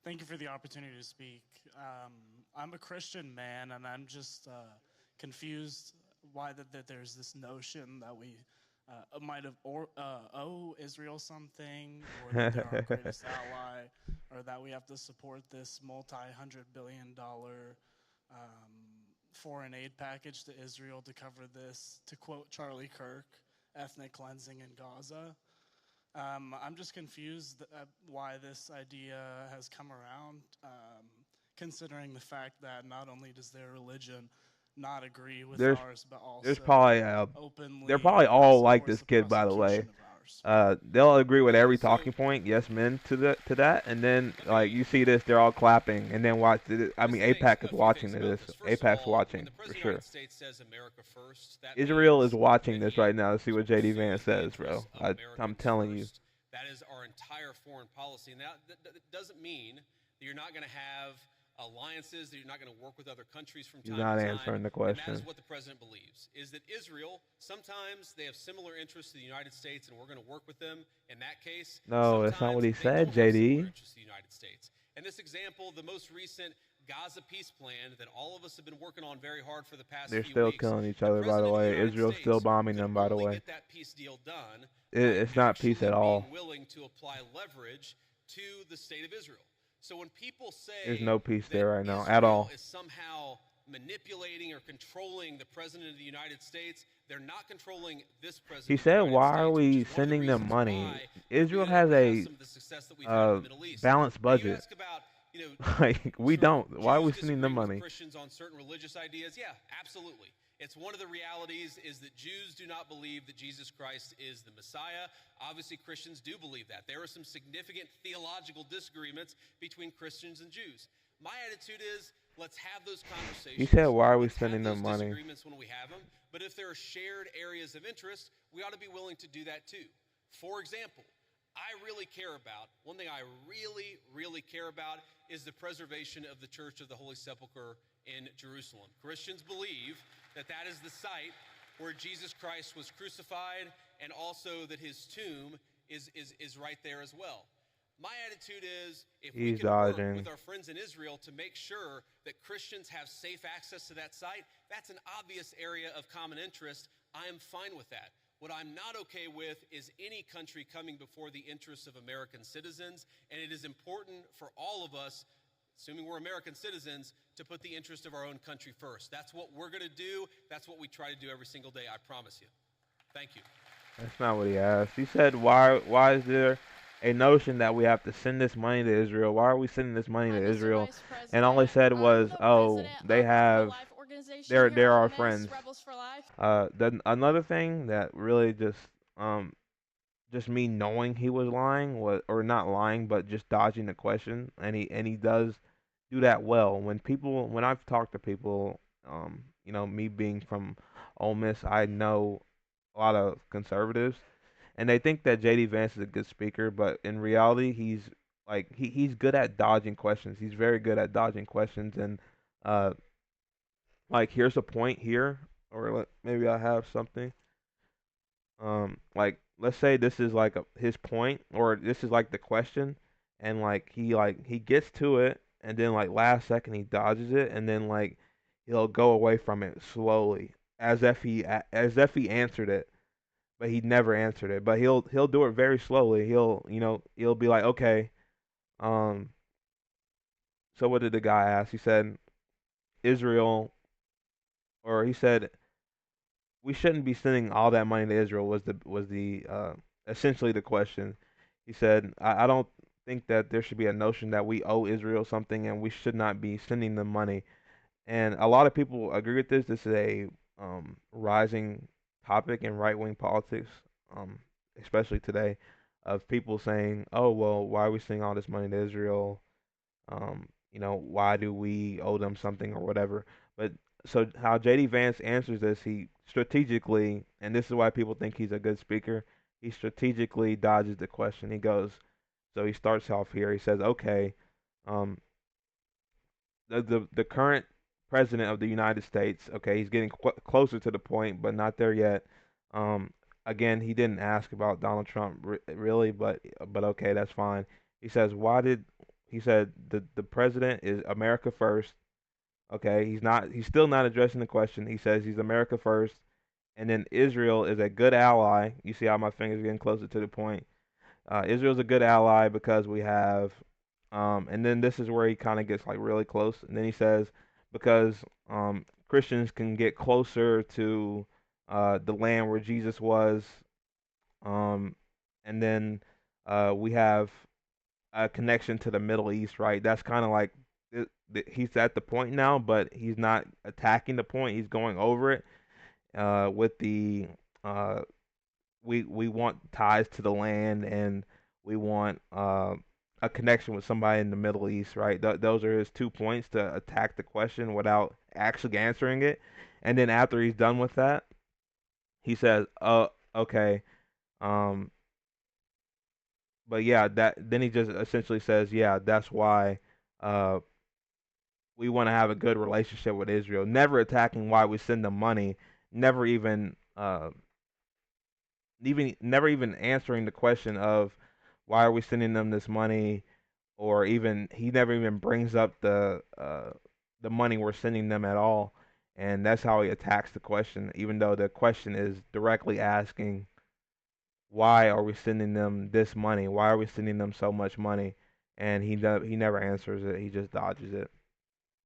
Thank you for the opportunity to speak. I'm a Christian man, and I'm just confused why that there's this notion that we might have owe Israel something, or that they're our greatest ally, or that we have to support this multi-hundred-billion-dollar foreign aid package to Israel to cover this, to quote Charlie Kirk, ethnic cleansing in Gaza. I'm just confused why this idea has come around, considering the fact that not only does their religion not agree with there's ours, but there's also probably they're openly probably all like supports this the kid, by the way. prosecution of ours. They'll agree with Yeah, every so talking point, yes, men to that, and then like okay, you see this, they're all clapping, and then watch. I let's mean, think APAC is a few watching things about this. this. First of APAC's all, when watching the for President of the sure. United States says America first, that Israel is means watching that this he right now to see what JD Vance pursues the says, bro. interests of I'm Americans telling you, first. That is our entire foreign policy. And that doesn't mean that you're not going to have alliances, that you're not going to work with other countries from he's time to not time. answering the And that is question. what the president believes, is that Israel, sometimes they have similar interests to the United States and we're going to work with them in that case. No, that's not what Sometimes he they said, don't have similar JD. interests to the United States. And this example, the most recent Gaza peace plan that all of us have been working on very hard for the past They're few still weeks, killing each the other, by the President of the way. United Israel's still States bombing could them, by the only way. get that peace deal done by It's not peace actually at being all. willing to apply leverage to the state of Israel. So when people There's say no peace that there right now at Israel all. is somehow manipulating or controlling the President of the United States, they're not controlling this He President of the said, United "Why are States, which we is one of the sending them reasons money? why we've Israel been able has to have a some of the success that we've had in the Middle East." balanced Now, you budget. ask about, Like we sort of don't. Why are Jews we sending them disagreeing with money? Christians on certain religious ideas. Yeah, absolutely. It's one of the realities is that Jews do not believe that Jesus Christ is the Messiah. Obviously, Christians do believe that. There are some significant theological disagreements between Christians and Jews. My attitude is let's have those He said, conversations. "Why are we Let's have sending them those money?" disagreements when we have them. But if there are shared areas of interest, we ought to be willing to do that too. For example, I really care about, one thing I really, really care about is the preservation of the Church of the Holy Sepulchre in Jerusalem. Christians believe that that is the site where Jesus Christ was crucified and also that his tomb is right there as well. My attitude is if we He's can work with dodging. our friends in Israel to make sure that Christians have safe access to that site, that's an obvious area of common interest. I am fine with that. What I'm not okay with is any country coming before the interests of American citizens, and it is important for all of us, assuming we're American citizens, to put the interest of our own country first. That's what we're going to do. That's what we try to do every single day, I promise you. Thank you. That's not what he asked. He said, "Why is there a notion that we have to send this money to Israel? Why are we sending this money Hi, to Mr. Israel?" Vice And all he President. said I'm was, the "Oh, president they of the Pro have Life organization here they're in our Ole Miss, friends." Rebels for Life. Then another thing that really um just me knowing he was lying was, or not lying, but just dodging the question, and he does do that well. When I've talked to people, me being from Ole Miss, I know a lot of conservatives, and they think that JD Vance is a good speaker, but in reality, he's good at dodging questions. He's very good at dodging questions, and uh, like here's a point here, or maybe I have something. Like let's say this is like his point, or this is like the question, and he gets to it, and then like last second he dodges it, and then like he'll go away from it slowly, as if he answered it, but he never answered it. But he'll do it very slowly. He'll be like, okay, um, so what did the guy ask? He said Israel, or he said we shouldn't be sending all that money to Israel was the essentially the question. He said, I don't think that there should be a notion that we owe Israel something and we should not be sending them money. And a lot of people agree with this. This is a rising topic in right wing politics, um, especially today, of people saying, "Oh well, why are we sending all this money to Israel? Why do we owe them something or whatever?" But so how JD Vance answers this, he strategically, and this is why people think he's a good speaker, he strategically dodges the question. So he starts off here. He says, "Okay, um, the current president of the United States, okay, he's getting closer to the point, but not there yet. Um, again, he didn't ask about Donald Trump really, but okay, that's fine. He says, why did He said the president is America first. Okay, he's still not addressing the question. He says he's America first, and then Israel is a good ally. You see how my finger's getting closer to the point. Israel's a good ally because we have, and then this is where he kind of gets like really close. And then he says because Christians can get closer to the land where Jesus was, um, and then we have a connection to the Middle East, right? That's kind of like he's at the point now, but he's not attacking the point. He's going over it with the uh, we want ties to the land, and we want a connection with somebody in the Middle East, right? Those are his 2 points to attack the question without actually answering it. And then after he's done with that, he says, okay, um, but yeah, that then he just essentially says, yeah, that's why uh, we want to have a good relationship with Israel. Never attacking why we send them money. Never even never even answering the question of why are we sending them this money, or even he never even brings up the money we're sending them at all. And that's how he attacks the question, even though the question is directly asking why are we sending them this money? Why are we sending them so much money? And he never answers it. He just dodges it.